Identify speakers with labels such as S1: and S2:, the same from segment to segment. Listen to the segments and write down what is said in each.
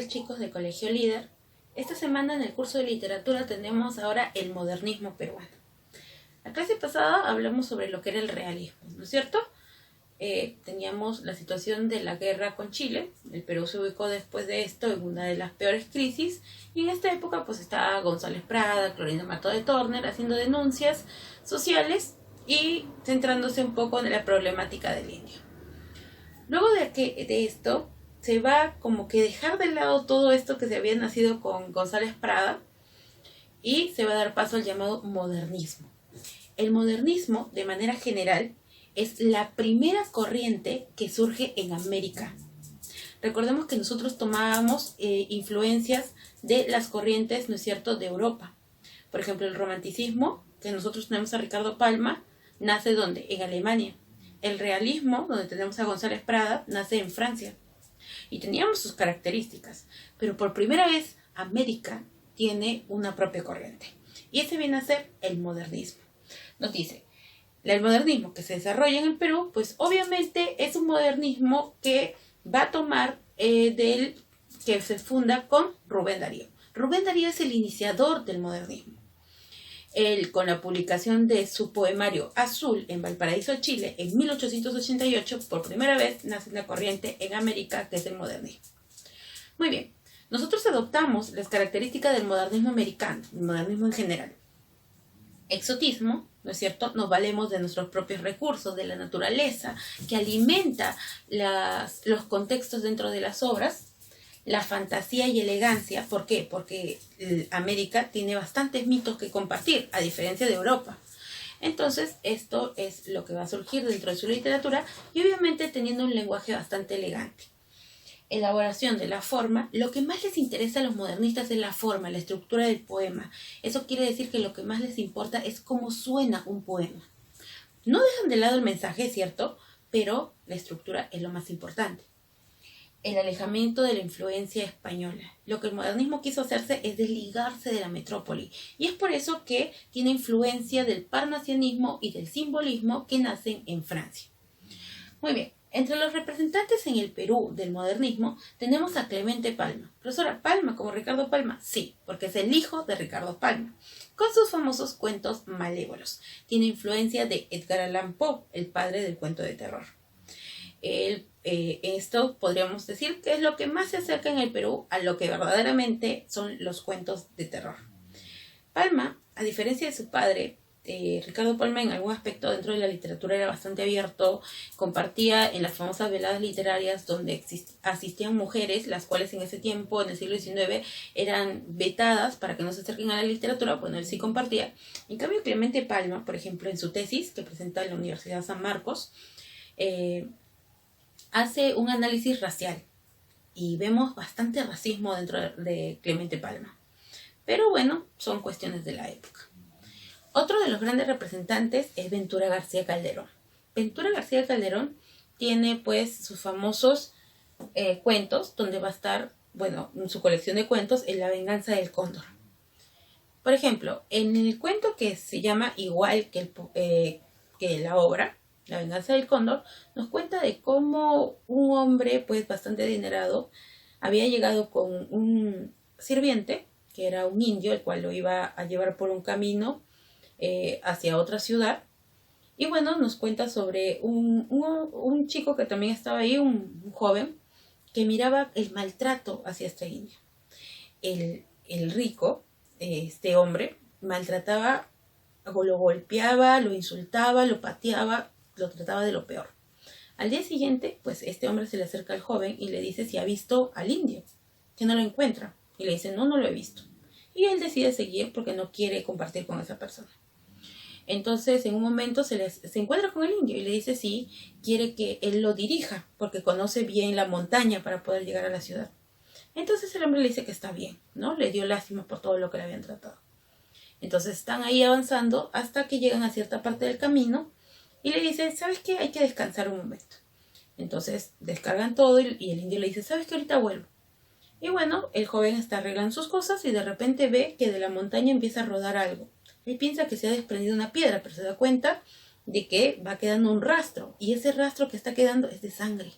S1: tal, chicos de Colegio Líder? Esta semana en el curso de literatura tenemos ahora el modernismo peruano. La clase pasada hablamos sobre lo que era el realismo, ¿no es cierto? Teníamos la situación de la guerra con Chile. El Perú se ubicó después de esto en una de las peores crisis, y en esta época pues estaba González Prada, Clorinda Mato de Torner haciendo denuncias sociales y centrándose un poco en la problemática del indio. Luego de esto se va como que dejar de lado todo esto que se había nacido con González Prada y se va a dar paso al llamado modernismo. El modernismo, de manera general, es la primera corriente que surge en América. Recordemos que nosotros tomábamos influencias de las corrientes, ¿no es cierto?, de Europa. Por ejemplo, el romanticismo, que nosotros tenemos a Ricardo Palma, nace ¿dónde? En Alemania. El realismo, donde tenemos a González Prada, nace en Francia. Y teníamos sus características, pero por primera vez América tiene una propia corriente. Y ese viene a ser el modernismo. Nos dice, el modernismo que se desarrolla en el Perú, pues obviamente es un modernismo que va a tomar que se funda con Rubén Darío. Rubén Darío es el iniciador del modernismo. Él, con la publicación de su poemario Azul en Valparaíso, Chile, en 1888, por primera vez nace una corriente en América que es el modernismo. Muy bien, nosotros adoptamos las características del modernismo americano, el modernismo en general. Exotismo, ¿no es cierto? Nos valemos de nuestros propios recursos, de la naturaleza, que alimenta los contextos dentro de las obras. La fantasía y elegancia, ¿por qué? Porque América tiene bastantes mitos que compartir, a diferencia de Europa. Entonces, esto es lo que va a surgir dentro de su literatura y obviamente teniendo un lenguaje bastante elegante. Elaboración de la forma, lo que más les interesa a los modernistas es la forma, la estructura del poema. Eso quiere decir que lo que más les importa es cómo suena un poema. No dejan de lado el mensaje, ¿cierto? Pero la estructura es lo más importante. El alejamiento de la influencia española. Lo que el modernismo quiso hacerse es desligarse de la metrópoli, y es por eso que tiene influencia del parnasianismo y del simbolismo que nacen en Francia. Muy bien, entre los representantes en el Perú del modernismo tenemos a Clemente Palma. Profesora, ¿Palma como Ricardo Palma? Sí, porque es el hijo de Ricardo Palma, con sus famosos cuentos malévolos. Tiene influencia de Edgar Allan Poe, el padre del cuento de terror. Esto podríamos decir que es lo que más se acerca en el Perú a lo que verdaderamente son los cuentos de terror. Palma, a diferencia de su padre, Ricardo Palma en algún aspecto dentro de la literatura era bastante abierto, compartía en las famosas veladas literarias donde asistían mujeres, las cuales en ese tiempo, en el siglo XIX, eran vetadas para que no se acerquen a la literatura. Bueno, él sí compartía. En cambio, Clemente Palma, por ejemplo, en su tesis que presenta en la Universidad San Marcos, hace un análisis racial y vemos bastante racismo dentro de Clemente Palma. Pero bueno, son cuestiones de la época. Otro de los grandes representantes es Ventura García Calderón. Ventura García Calderón tiene pues sus famosos cuentos, donde va a estar, bueno, su colección de cuentos es La venganza del cóndor. Por ejemplo, en el cuento que se llama igual que la obra, La venganza del cóndor, nos cuenta de cómo un hombre pues bastante adinerado había llegado con un sirviente, que era un indio, el cual lo iba a llevar por un camino hacia otra ciudad. Y bueno, nos cuenta sobre un chico que también estaba ahí, un joven, que miraba el maltrato hacia este indio. El rico, este hombre, maltrataba, lo golpeaba, lo insultaba, lo pateaba, lo trataba de lo peor. Al día siguiente, pues este hombre se le acerca al joven y le dice si ha visto al indio, que no lo encuentra. Y le dice, no lo he visto. Y él decide seguir porque no quiere compartir con esa persona. Entonces, en un momento se encuentra con el indio y le dice si quiere que él lo dirija, porque conoce bien la montaña para poder llegar a la ciudad. Entonces el hombre le dice que está bien, ¿no? Le dio lástima por todo lo que le habían tratado. Entonces están ahí avanzando hasta que llegan a cierta parte del camino y le dice, ¿sabes qué? Hay que descansar un momento. Entonces descargan todo y el indio le dice, ¿sabes qué? Ahorita vuelvo. Y bueno, el joven está arreglando sus cosas y de repente ve que de la montaña empieza a rodar algo. Él piensa que se ha desprendido una piedra, pero se da cuenta de que va quedando un rastro. Y ese rastro que está quedando es de sangre.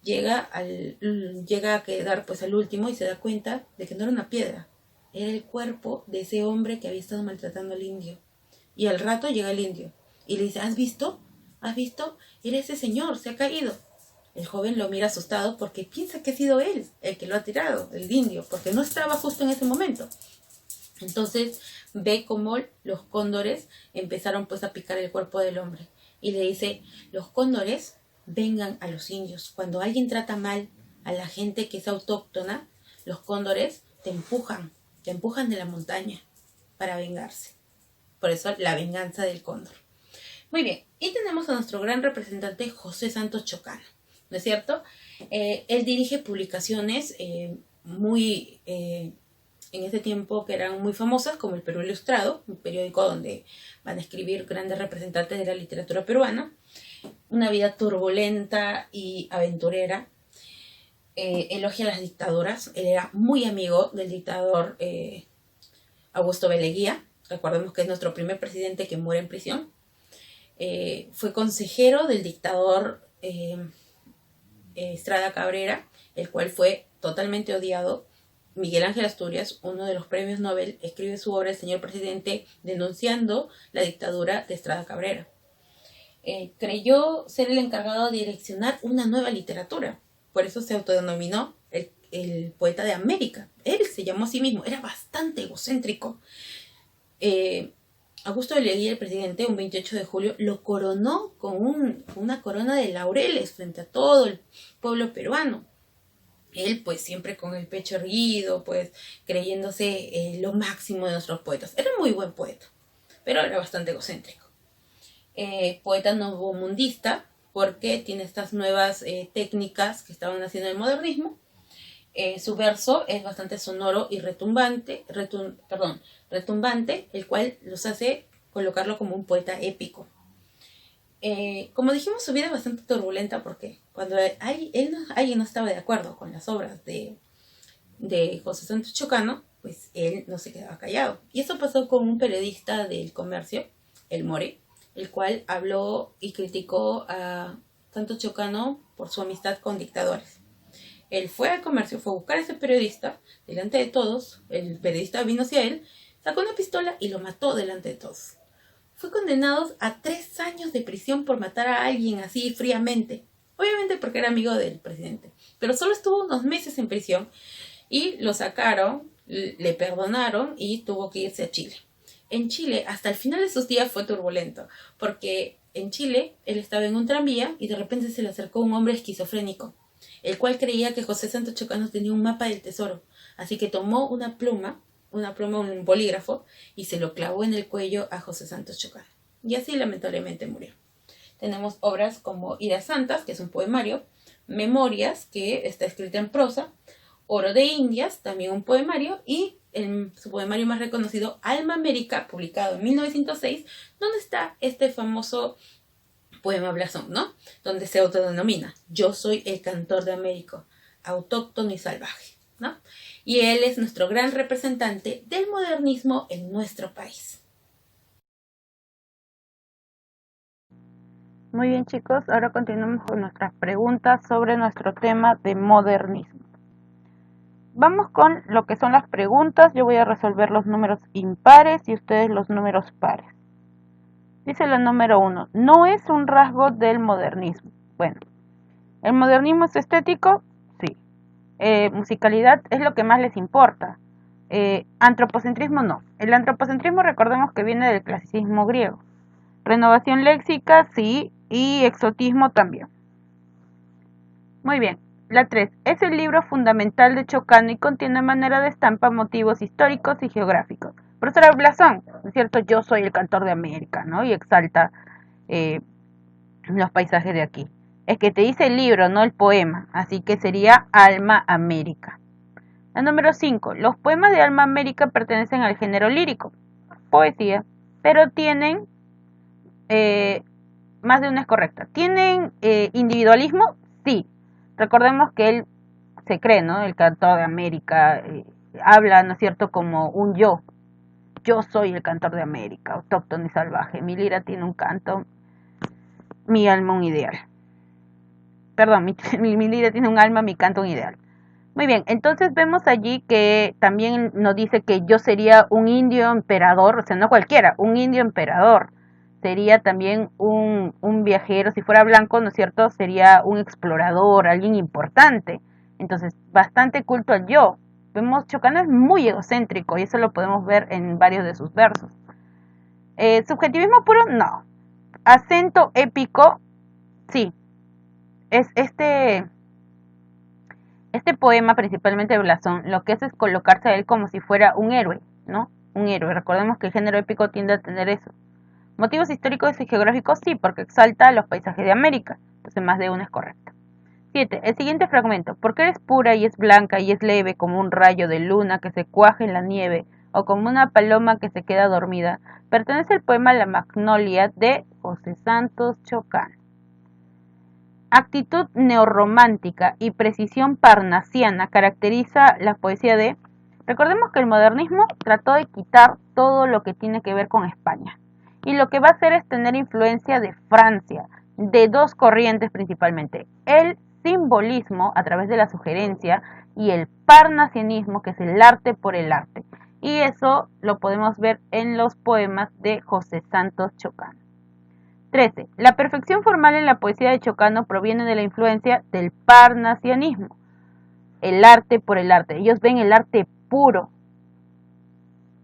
S1: llega a quedar pues al último y se da cuenta de que no era una piedra, era el cuerpo de ese hombre que había estado maltratando al indio. Y al rato llega el indio y le dice, ¿has visto? ¿Has visto? Era ese señor, se ha caído. El joven lo mira asustado porque piensa que ha sido él el que lo ha tirado, el indio, porque no estaba justo en ese momento. Entonces ve cómo los cóndores empezaron pues a picar el cuerpo del hombre. Y le dice, los cóndores vengan a los indios. Cuando alguien trata mal a la gente que es autóctona, los cóndores te empujan de la montaña para vengarse. Por eso la venganza del cóndor. Muy bien, y tenemos a nuestro gran representante José Santos Chocano, ¿no es cierto? Él dirige publicaciones muy en ese tiempo que eran muy famosas, como el Perú Ilustrado, un periódico donde van a escribir grandes representantes de la literatura peruana. Una vida turbulenta y aventurera. Elogia a las dictaduras. Él era muy amigo del dictador Augusto B. Leguía. Recordemos que es nuestro primer presidente que muere en prisión. Fue consejero del dictador Estrada Cabrera, el cual fue totalmente odiado. Miguel Ángel Asturias, uno de los premios Nobel, escribe su obra El señor presidente denunciando la dictadura de Estrada Cabrera. Creyó ser el encargado de direccionar una nueva literatura. Por eso se autodenominó el poeta de América. Él se llamó a sí mismo, era bastante egocéntrico. Augusto de Leguía, el presidente, un 28 de julio, lo coronó con una corona de laureles frente a todo el pueblo peruano. Él, pues, siempre con el pecho erguido, pues, creyéndose lo máximo de nuestros poetas. Era muy buen poeta, pero era bastante egocéntrico. Poeta novomundista, porque tiene estas nuevas técnicas que estaban haciendo el modernismo. Su verso es bastante sonoro y retumbante, el cual los hace colocarlo como un poeta épico. Como dijimos, su vida es bastante turbulenta porque cuando alguien no estaba de acuerdo con las obras de José Santos Chocano, pues él no se quedaba callado. Y eso pasó con un periodista del Comercio, el More, el cual habló y criticó a Santos Chocano por su amistad con dictadores. Él fue al Comercio, fue a buscar a ese periodista delante de todos. El periodista vino hacia él, sacó una pistola y lo mató delante de todos. Fue condenado a 3 años de prisión por matar a alguien así fríamente. Obviamente porque era amigo del presidente. Pero solo estuvo unos meses en prisión y lo sacaron, le perdonaron y tuvo que irse a Chile. En Chile, hasta el final de sus días fue turbulento, porque en Chile él estaba en un tranvía y de repente se le acercó un hombre esquizofrénico, el cual creía que José Santos Chocano tenía un mapa del tesoro. Así que tomó una pluma, un bolígrafo, y se lo clavó en el cuello a José Santos Chocano. Y así lamentablemente murió. Tenemos obras como Iras Santas, que es un poemario, Memorias, que está escrita en prosa, Oro de Indias, también un poemario, y su poemario más reconocido, Alma América, publicado en 1906, donde está este famoso poema blasón, ¿no? Donde se autodenomina, yo soy el cantor de América, autóctono y salvaje, ¿no? Y él es nuestro gran representante del modernismo en nuestro país.
S2: Muy bien, chicos, ahora continuamos con nuestras preguntas sobre nuestro tema de modernismo. Vamos con lo que son las preguntas. Yo voy a resolver los números impares y ustedes los números pares. Dice la número 1, no es un rasgo del modernismo. Bueno, ¿el modernismo es estético? Sí. Musicalidad es lo que más les importa. Antropocentrismo no. El antropocentrismo recordemos que viene del clasicismo griego. Renovación léxica, sí, y exotismo también. Muy bien. La 3. Es el libro fundamental de Chocano y contiene manera de estampa motivos históricos y geográficos. Profesora Blasón, ¿no es cierto? Yo soy el cantor de América, ¿no? Y exalta los paisajes de aquí. Es que te dice el libro, no el poema, así que sería Alma América. La número 5. Los poemas de Alma América pertenecen al género lírico, poesía, pero tienen, más de una es correcta. ¿Tienen individualismo? Sí. Recordemos que él se cree, ¿no? El cantor de América, habla, ¿no es cierto?, como un yo. Yo soy el cantor de América, autóctono y salvaje. Mi lira tiene un canto, mi alma un ideal. perdón, mi vida tiene un alma, mi canto un ideal. Muy bien, entonces vemos allí que también nos dice que yo sería un indio emperador, o sea, no cualquiera, un indio emperador. Sería también un viajero, si fuera blanco, ¿no es cierto? Sería un explorador, alguien importante. Entonces, bastante culto al yo. Vemos, Chocano es muy egocéntrico y eso lo podemos ver en varios de sus versos. Subjetivismo puro, no. Acento épico, sí. Es este poema, principalmente de Blasón, lo que hace es colocarse a él como si fuera un héroe, ¿no? Un héroe. Recordemos que el género épico tiende a tener eso. Motivos históricos y geográficos, sí, porque exalta los paisajes de América. Entonces más de uno es correcto. 7. El siguiente fragmento. Porque eres pura y es blanca y es leve como un rayo de luna que se cuaja en la nieve o como una paloma que se queda dormida, pertenece al poema La Magnolia de José Santos Chocano. Actitud neorromántica y precisión parnasiana caracteriza la poesía de... Recordemos que el modernismo trató de quitar todo lo que tiene que ver con España. Y lo que va a hacer es tener influencia de Francia, de dos corrientes principalmente. El simbolismo a través de la sugerencia y el parnasianismo, que es el arte por el arte. Y eso lo podemos ver en los poemas de José Santos Chocano. 13. La perfección formal en la poesía de Chocano proviene de la influencia del parnasianismo, el arte por el arte. Ellos ven el arte puro.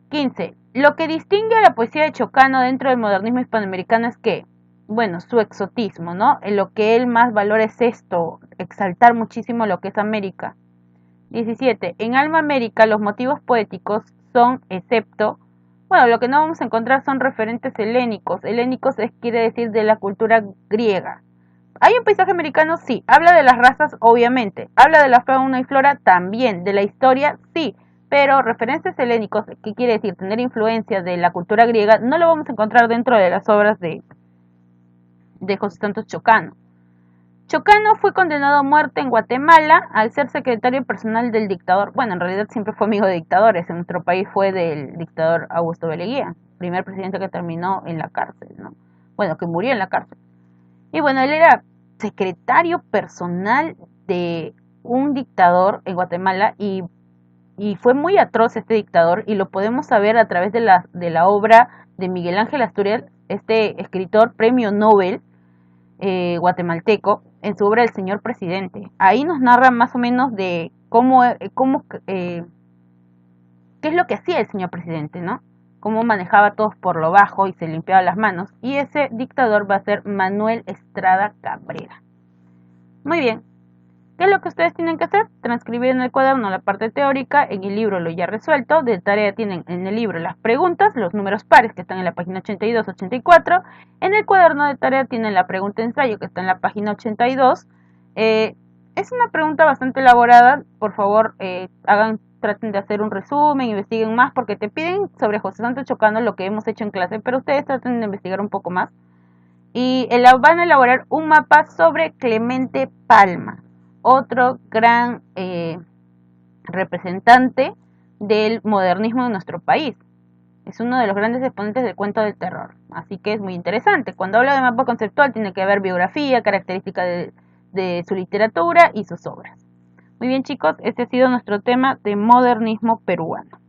S2: 15. Lo que distingue a la poesía de Chocano dentro del modernismo hispanoamericano es que, bueno, su exotismo, ¿no? En lo que él más valora es esto, exaltar muchísimo lo que es América. 17. En Alma América los motivos poéticos son, excepto, bueno, lo que no vamos a encontrar son referentes helénicos. Helénicos quiere decir de la cultura griega. ¿Hay un paisaje americano? Sí. ¿Habla de las razas? Obviamente. ¿Habla de la fauna y flora? También. ¿De la historia? Sí. Pero referentes helénicos, que quiere decir tener influencia de la cultura griega, no lo vamos a encontrar dentro de las obras de José Santos Chocano. Chocano fue condenado a muerte en Guatemala al ser secretario personal del dictador. Bueno, en realidad siempre fue amigo de dictadores. En nuestro país fue del dictador Augusto Beleguía, primer presidente que terminó en la cárcel, ¿no? Bueno, que murió en la cárcel. Y bueno, él era secretario personal de un dictador en Guatemala y fue muy atroz este dictador y lo podemos saber a través de la obra de Miguel Ángel Asturias, este escritor premio Nobel guatemalteco, en su obra El Señor Presidente. Ahí nos narra más o menos de qué es lo que hacía el señor presidente, ¿no? Cómo manejaba a todos por lo bajo y se limpiaba las manos. Y ese dictador va a ser Manuel Estrada Cabrera. Muy bien. ¿Qué es lo que ustedes tienen que hacer? Transcribir en el cuaderno la parte teórica, en el libro lo ya resuelto, de tarea tienen en el libro las preguntas, los números pares que están en la página 82-84, en el cuaderno de tarea tienen la pregunta ensayo que está en la página 82, es una pregunta bastante elaborada, por favor traten de hacer un resumen, investiguen más, porque te piden sobre José Santos Chocano lo que hemos hecho en clase, pero ustedes traten de investigar un poco más, y van a elaborar un mapa sobre Clemente Palma, otro gran representante del modernismo en nuestro país. Es uno de los grandes exponentes del cuento del terror. Así que es muy interesante. Cuando habla de mapa conceptual tiene que haber biografía, características de su literatura y sus obras. Muy bien chicos, este ha sido nuestro tema de modernismo peruano.